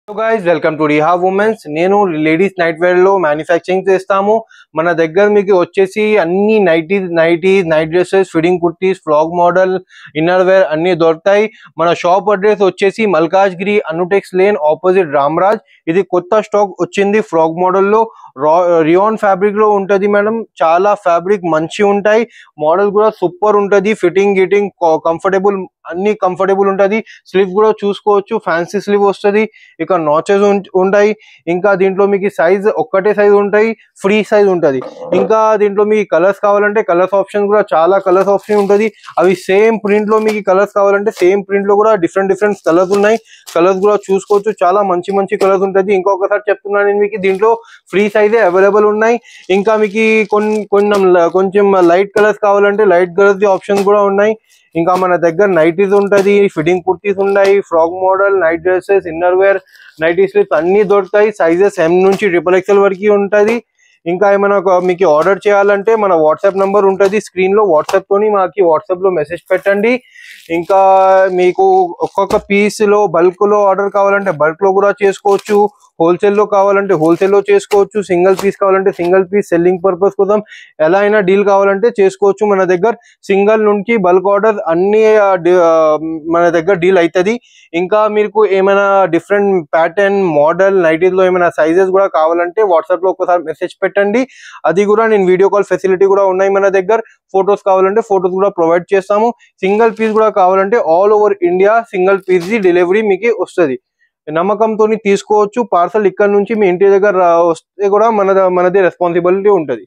So guys, welcome to Reha Women's. నేను ladies night wear లో manufacturing చేస్తాము. మన దగ్గర మీకు వచ్చేసి అన్ని night dresses, fitting kurtis, frock model, inner wear అన్ని దొరుకుతాయి. మన షాప్ అడ్రస్ వచ్చేసి మల్కాజ్గిరి అనుటెక్స్ లేన్ ఆపోజిట్ రామరాజ్. ఇది కొత్త స్టాక్ వచ్చింది ఫ్రాక్ మోడల్ లో. రియాన్ ఫ్యాబ్రిక్ లో ఉంటది మేడం. చాలా ఫ్యాబ్రిక్ మంచి ఉంటాయి. మోడల్ కూడా సూపర్ ఉంటది. ఫిట్టింగ్ గిటింగ్ కంఫర్టబుల్ అన్ని కంఫర్టబుల్ ఉంటది. స్లీవ్ కూడా చూసుకోవచ్చు, ఫ్యాన్సీ స్లీవ్ వస్తుంది. ఇక నాచెస్ ఉంటాయి. ఇంకా దీంట్లో మీకు సైజ్ ఒక్కటే సైజ్ ఉంటాయి, ఫ్రీ సైజ్ ఉంటది. ఇంకా దీంట్లో మీకు కలర్స్ కావాలంటే కలర్స్ ఆప్షన్ కూడా చాలా కలర్స్ ఆప్షన్ ఉంటది. అవి సేమ్ ప్రింట్ లో మీకు కలర్స్ కావాలంటే సేమ్ ప్రింట్ లో కూడా డిఫరెంట్ కలర్స్ ఉన్నాయి. కలర్స్ కూడా చూసుకోవచ్చు, చాలా మంచి కలర్స్ ఉంటది. ఇంకొకసారి చెప్తున్నాను నేను మీకు, దీంట్లో ఫ్రీ సైజే అవైలబుల్ ఉన్నాయి. ఇంకా మీకు కొంచెం లైట్ కలర్స్ కావాలంటే లైట్ కలర్స్ ఆప్షన్ కూడా ఉన్నాయి. ఇంకా మన దగ్గర నైటీస్ ఉంటది, ఫిట్టింగ్ కుర్తీస్ ఉన్నాయి, frock model, night dresses, inner wear, nighty slips అన్ని దొరుకుతాయి. సైజెస్ M నుంచి XXL వరకు ఉంటది. ఇంకా ఏమైనా మీకు ఆర్డర్ చేయాలంటే మన వాట్సాప్ నంబర్ ఉంటుంది స్క్రీన్ లో. వాట్సాప్ లో మెసేజ్ పెట్టండి. ఇంకా మీకు ఒక్కొక్క పీస్ లో బల్క్ లో ఆర్డర్ కావాలంటే బల్క్ లో కూడా చేసుకోవచ్చు. హోల్సేల్ లో కావాలంటే హోల్సేల్ లో చేసుకోవచ్చు. సింగిల్ పీస్ కావాలంటే సింగిల్ పీస్ సెల్లింగ్ పర్పస్ కోసం ఎలా అయినా డీల్ కావాలంటే చేసుకోవచ్చు. మన దగ్గర సింగిల్ నుంచి బల్క్ ఆర్డర్ అన్ని మన దగ్గర డీల్ అవుతుంది. ఇంకా మీకు ఏమైనా డిఫరెంట్ ప్యాటర్న్ మోడల్ నైటీస్ లో ఏమైనా సైజెస్ కూడా కావాలంటే వాట్సాప్ లో ఒకసారి మెసేజ్ పెట్టండి. అది కూడా నేను వీడియో కాల్ ఫెసిలిటీ కూడా ఉన్నాయి మన దగ్గర. ఫొటోస్ కావాలంటే ఫొటోస్ కూడా ప్రొవైడ్ చేస్తాము. సింగిల్ పీస్ కూడా కావాలంటే all over India single piece the delivery మీకు వస్తుంది. నమ్మకంతో తీసుకోవచ్చు. పార్సల్ ఇక్కడ నుంచి మీ ఇంటి దగ్గర వస్తే కూడా మనది రెస్పాన్సిబిలిటీ ఉంటుంది.